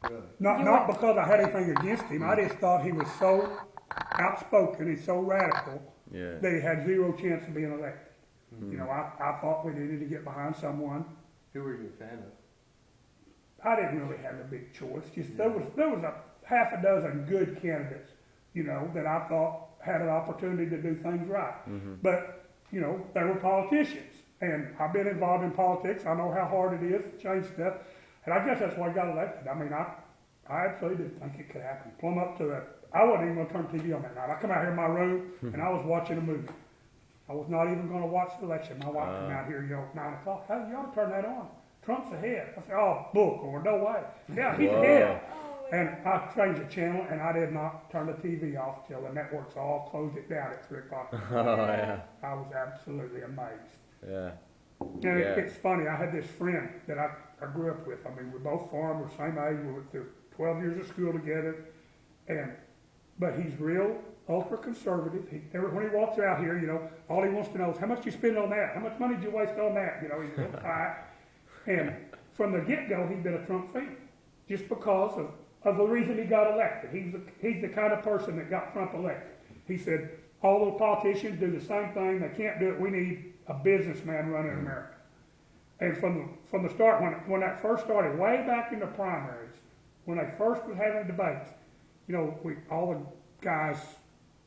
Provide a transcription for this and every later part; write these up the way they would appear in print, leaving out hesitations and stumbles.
Really? Not because I had anything against him. I just thought he was so outspoken and so radical that he had zero chance of being elected. You know, I thought we needed to get behind someone. Who were you a fan of? I didn't really have a big choice. Just there was a half a dozen good candidates, you know, that I thought had an opportunity to do things right. But, you know, they were politicians. And I've been involved in politics. I know how hard it is to change stuff. And I guess that's why I got elected. I mean, I absolutely didn't think it could happen. Plumb up to the, I wasn't even going to turn TV on that night. I come out here in my room and I was watching a movie. I was not even going to watch the election. My wife came out here, you know, at 9 o'clock. Hey, you ought to turn that on. Trump's ahead. I said, oh, bullcorn, no way. Yeah, he's ahead. And I changed the channel, and I did not turn the TV off till the networks all closed it down at 3 o'clock. I was absolutely amazed. Yeah. And it's funny, I had this friend that I grew up with. I mean, we're both farmers, same age. We went through 12 years of school together. But he's real ultra-conservative. When he walks out here, you know, all he wants to know is how much you spend on that? How much money did you waste on that? You know, he's real tight. And from the get-go, he's been a Trump fan, just because of the reason he got elected. He's the kind of person that got Trump elected. He said, all those politicians do the same thing. They can't do it. We need a businessman running America. And from the start, when that first started, way back in the primaries, when they first was having debates, you know, all the guys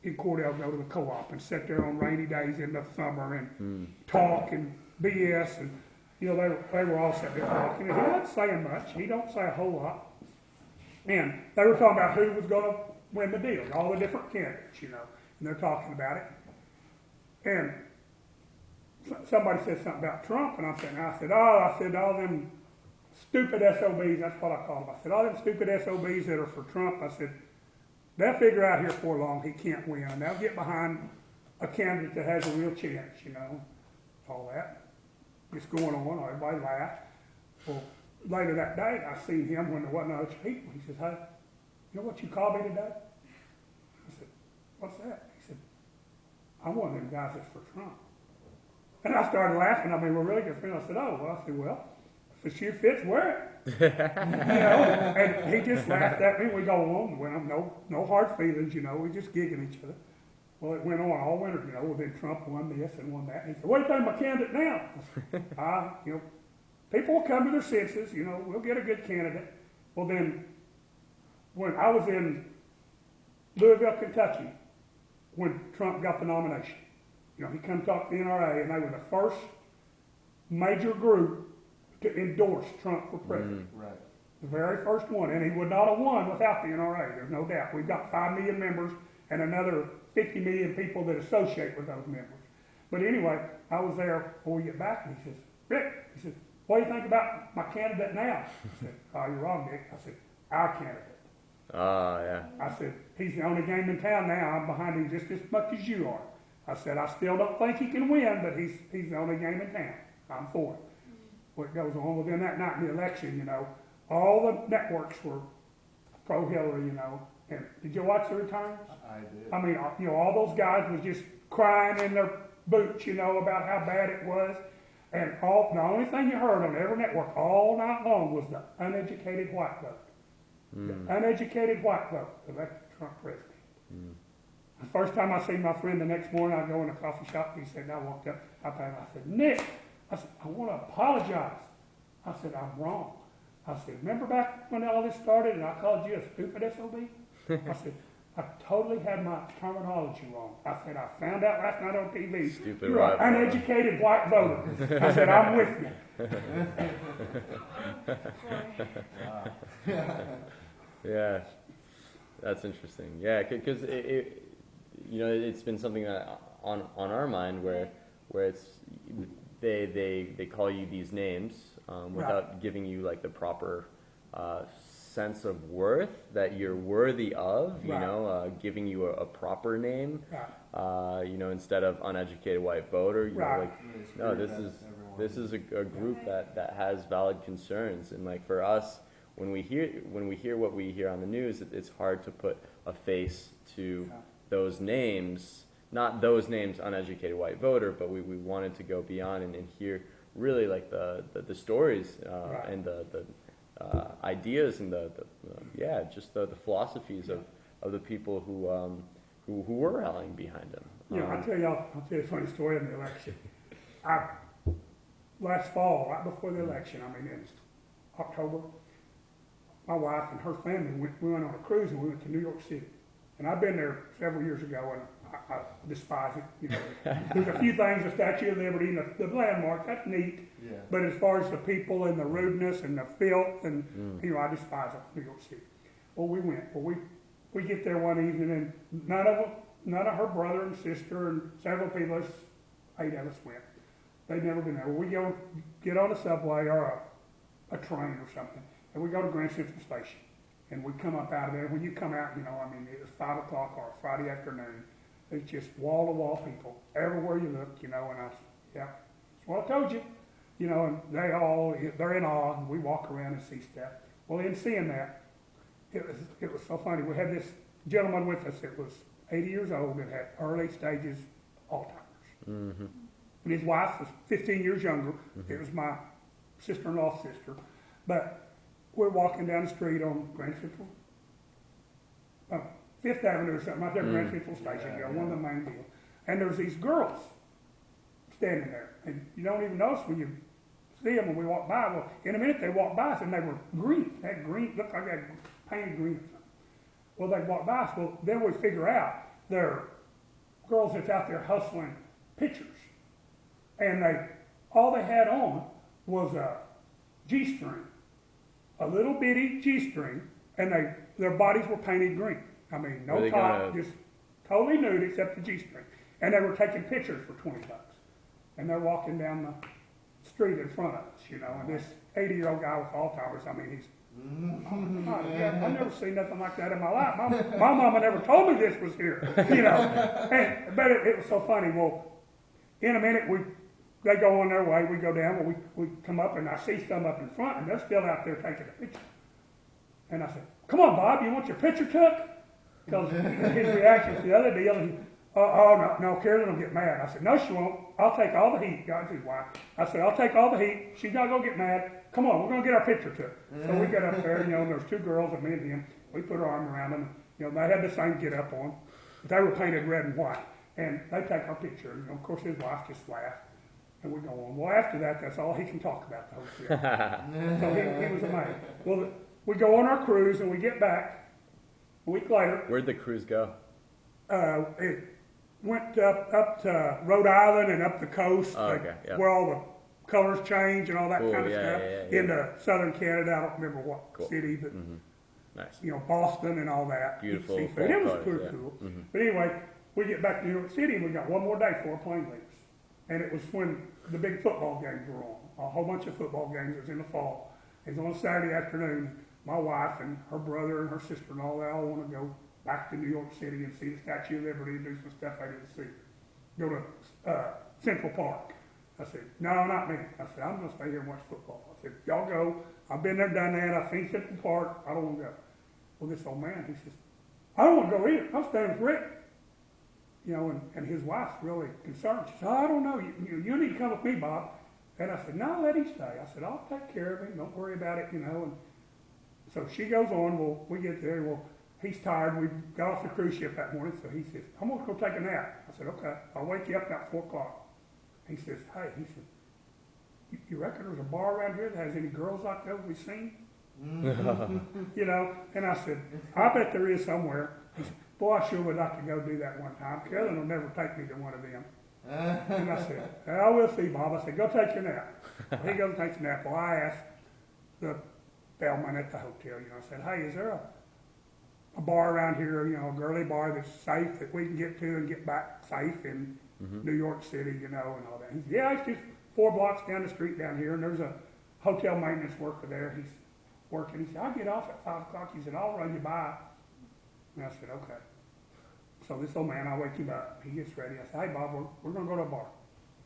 in Cordell go to the co-op and sit there on rainy days in the summer and talk and BS, and you know, they were all sitting there talking. And he wasn't saying much. He don't say a whole lot. And they were talking about who was going to win the deal, all the different candidates, you know, and they're talking about it. And somebody said something about Trump, and I said, all them stupid SOBs, that's what I call them. I said, all them stupid SOBs that are for Trump, I said, they'll figure out here before long he can't win. And they'll get behind a candidate that has a real chance, you know, all that. Just going on, everybody laughed. Well, later that day, I seen him when there wasn't other people. He says, hey, you know what you called me today? I said, what's that? He said, I'm one of them guys that's for Trump. And I started laughing. I mean, we're really good friends. I said, oh, well. I said, well, if the shoe fits, wear it. You know, and he just laughed at me. We go on. No hard feelings, you know. We just gigging each other. Well, it went on all winter, you know. Well, then Trump won this and won that. And he said, what do you think of my candidate now? I said, you know, people will come to their senses. You know, we'll get a good candidate. Well, then, when I was in Louisville, Kentucky, when Trump got the nomination, you know, he come talk to the NRA, and they were the first major group to endorse Trump for president. Right. The very first one, and he would not have won without the NRA, there's no doubt. We've got 5 million members and another 50 million people that associate with those members. But anyway, I was there before we get back, and he says, Rick, he said, what do you think about my candidate now? I said, oh, you're wrong, Dick. I said, our candidate. I said, he's the only game in town now. I'm behind him just as much as you are. I said, I still don't think he can win, but he's the only game in town. I'm for it. What goes on within that night in the election, you know, all the networks were pro-Hillary, you know. And did you watch the returns? I did. I mean, you know, all those guys was just crying in their boots, you know, about how bad it was. And the only thing you heard on every network all night long was the uneducated white vote. The uneducated white vote elected Trump president. The first time I seen my friend the next morning, I go in a coffee shop, he said, I walked up, I said, Nick, I said, I want to apologize. I said, I'm wrong. I said, remember back when all this started and I called you a stupid SOB? I said, I totally had my terminology wrong. I said, I found out last night on TV. Stupid You're an uneducated white voter. I said, I'm with you. Yeah, that's interesting. Yeah, because you know, it's been something that on our mind where it's they call you these names without giving you like the proper sense of worth that you're worthy of, you know, giving you a proper name, you know, instead of uneducated white voter, you know, like, no, this is a group that has valid concerns. And like for us, when we hear what we hear on the news, it's hard to put a face to those names, not those names, uneducated white voter, but we wanted to go beyond and hear really like the stories and ideas and just the philosophies of the people who were rallying behind him. I'll tell you a funny story of the election. Last fall, right before the election, in October, my wife and her family we went on a cruise and we went to New York City. And I've been there several years ago and I despise it. There's a few things, the Statue of Liberty and the landmark, that's neat. Yeah. But as far as the people and the rudeness and the filth and, I despise New York City. Well, we went. Well, we get there one evening and none of her brother and sister and several people, 8 of us went. They'd never been there. Well, we go get on a subway or a train or something, and we go to Grand Central Station. And we come up out of there. When you come out, it was 5 o'clock or a Friday afternoon. It's just wall-to-wall people everywhere you look, and I said, yeah, that's what I told you. And they're in awe, and we walk around and see stuff. Well, in seeing that, it was so funny. We had this gentleman with us that was 80 years old and had early stages Alzheimer's. Mm-hmm. And his wife was 15 years younger. Mm-hmm. It was my sister-in-law's sister. But we're walking down the street on Grand Central, Fifth Avenue or something, out there, Grand Central Station, one of the main deals. And there's these girls standing there. And you don't even notice when you see them when we walk by. Well, in a minute they walked by us and they were green. They had green, looked like they had painted green or something. Well, they walked by us. Well, then we figure out they're girls that's out there hustling pictures. And all they had on was a G-string, a little bitty G-string, and their bodies were painted green. No top, just totally nude except the G-string. And they were taking pictures for $20. And they're walking down the street in front of us, and this 80-year-old guy with Alzheimer's, he's, I've never seen nothing like that in my life. My mama never told me this was here, But it was so funny. Well, in a minute, they go on their way, we go down, we come up, and I see some up in front, and they're still out there taking a picture. And I said, come on, Bob, you want your picture took? Because his reaction to the other deal, no, Carolyn will get mad. I said, no, she won't. I'll take all the heat. God's his wife. I said, I'll take all the heat. She's not going to get mad. Come on, we're going to get our picture took. So we got up there, and there's 2 girls and me and him. We put our arm around them. They had the same get up on. But they were painted red and white. And they take our picture. Of course, his wife just laughed. And we go on. Well, after that, that's all he can talk about the whole trip. So he was amazed. Well, we go on our cruise, and we get back a week later. Where'd the cruise go? It went up to Rhode Island and up the coast, where all the colors change and all that kind of stuff. Into southern Canada. I don't remember what city, but nice. Boston and all that. Beautiful. It was pretty cool. Mm-hmm. But anyway, we get back to New York City, and we got one more day before our plane leaves. And it was when the big football games were on. A whole bunch of football games. It was in the fall. It was on a Saturday afternoon. My wife and her brother and her sister-in-law, they all want to go back to New York City and see the Statue of Liberty and do some stuff they didn't see. Go to Central Park. I said, no, not me. I said, I'm going to stay here and watch football. I said, y'all go. I've been there, done that. I've seen Central Park. I don't want to go. Well, this old man, he says, I don't want to go either. I'm staying with Rick. And his wife's really concerned. She said, I don't know. You need to come with me, Bob. And I said, no, let him stay. I said, I'll take care of him. Don't worry about it, And so she goes on. Well, we get there. Well, he's tired. We got off the cruise ship that morning. So he says, I'm going to go take a nap. I said, okay. I'll wake you up about 4 o'clock. He says, hey, you reckon there's a bar around here that has any girls like those we've seen? And I said, I bet there is somewhere. He said, boy, I sure would like to go do that one time. Carolyn will never take me to one of them. And I said, I will see, Bob. I said, go take your nap. Well, he goes and takes a nap. Well, I asked the bellman at the hotel, I said, hey, is there a bar around here, a girly bar that's safe that we can get to and get back safe in New York City, and all that? He said, yeah, it's just 4 blocks down the street down here, and there's a hotel maintenance worker there. He's working. He said, I'll get off at 5 o'clock. He said, I'll run you by. And I said, okay. So this old man, I wake him up. He gets ready. I said, hey, Bob, we're going to go to a bar.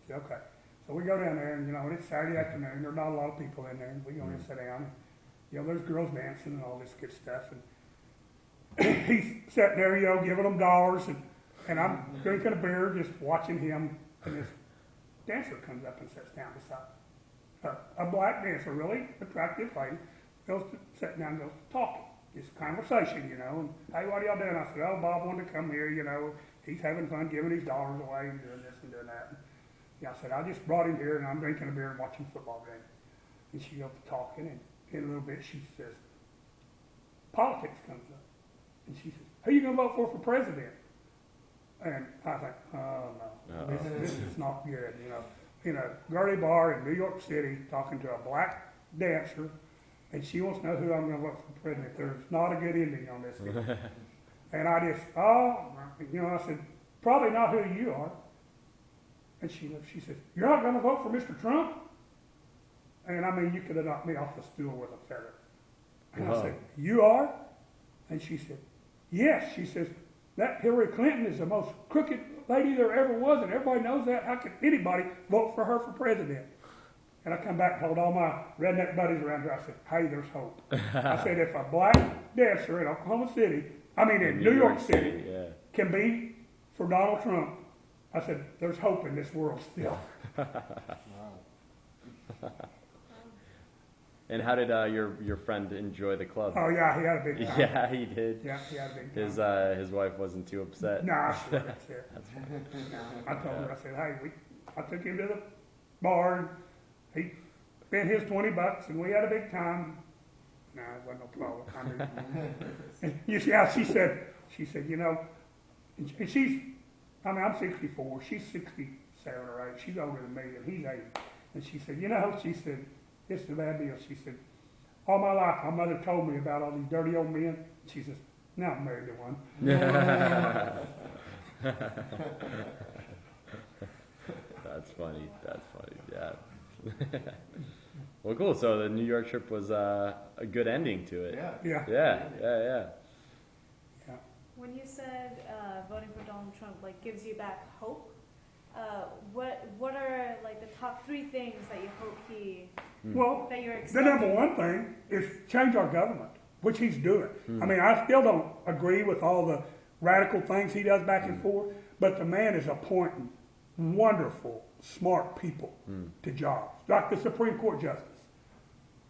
He said, okay. So we go down there, and, it's Saturday afternoon. There are not a lot of people in there. And we go in and sit down. And, there's girls dancing and all this good stuff. And he's sitting there, giving them dollars. And I'm drinking a beer, just watching him. And this dancer comes up and sits down beside a black dancer, really attractive lady. goes to, sitting down, goes to talking. Just conversation, you know, and, hey, what are y'all doing? I said, oh, Bob wanted to come here, you know, he's having fun giving his dollars away and doing this and doing that. And, yeah, I said, I just brought him here and I'm drinking a beer and watching a football game. And she goes to talking, and in a little bit she says, politics comes up. And she says, who you gonna vote for president? And I think, oh no, this is not good, you know. In a Gertie bar in New York City, talking to a black dancer, and she wants to know who I'm going to vote for president. There's not a good ending on this thing. And I just, you know, I said, probably not who you are. And she said, you're not going to vote for Mr. Trump? And I mean, you could have knocked me off the stool with a feather. And I said, you are? And she said, yes. She says, that Hillary Clinton is the most crooked lady there ever was, and everybody knows that. How could anybody vote for her for president? And I come back and told all my redneck buddies around here, I said, hey, there's hope. I said, if a black dancer in Oklahoma City, in New York City, can be for Donald Trump, I said, there's hope in this world still. And how did your friend enjoy the club? Oh, yeah, he had a big time. Yeah, he did. Yeah, he had a big time. His wife wasn't too upset. No, I swear that's it. I told her, I said, hey, I took him to the bar, and he spent his $20, and we had a big time. No, it wasn't no problem. And you see how she said, you know, and she's, I'm 64, she's 67 or 8, she's older than me, and he's 80. And she said, you know, she said, it's a bad deal. She said, all my life, my mother told me about all these dirty old men. She says, now I'm married to one. That's funny. Yeah. Well, cool. So the New York trip was a good ending to it. Yeah. When you said voting for Donald Trump like gives you back hope, what are like the top 3 things that you hope that you're the number one thing is change our government, which he's doing. I mean, I still don't agree with all the radical things he does back and forth, but the man is appointing wonderful, smart people to jobs, like the Supreme Court justice.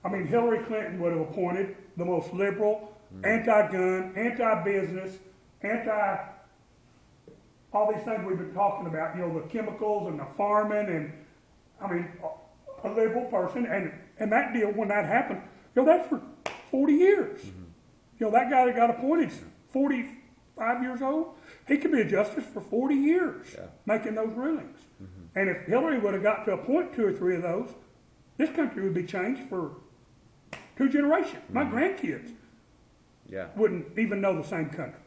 I mean, Hillary Clinton would have appointed the most liberal, anti-gun, anti-business, all these things we've been talking about, you know, the chemicals and the farming, and I mean, a liberal person, and that deal, when that happened, you know, that's for 40 years. You know, that guy that got appointed 45 years old, he could be a justice for 40 years making those rulings. And if Hillary would have got to appoint 2 or 3 of those, this country would be changed for 2 generations. My grandkids wouldn't even know the same country.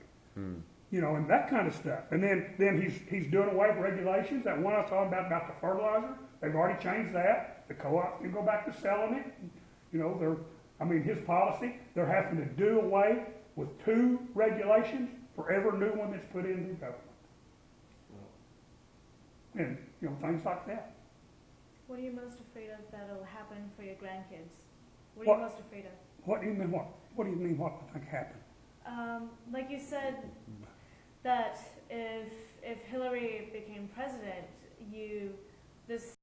You know, and that kind of stuff. And then he's doing away with regulations. That one I was talking about the fertilizer, they've already changed that. The co-ops can go back to selling it. You know, his policy, they're having to do away with 2 regulations for every new one that's put into government. And, you know, things like that. What are you most afraid of that'll happen for your grandkids? What are you most afraid of? What do you mean what? What do you mean what I think happened? Like you said, that if Hillary became president, this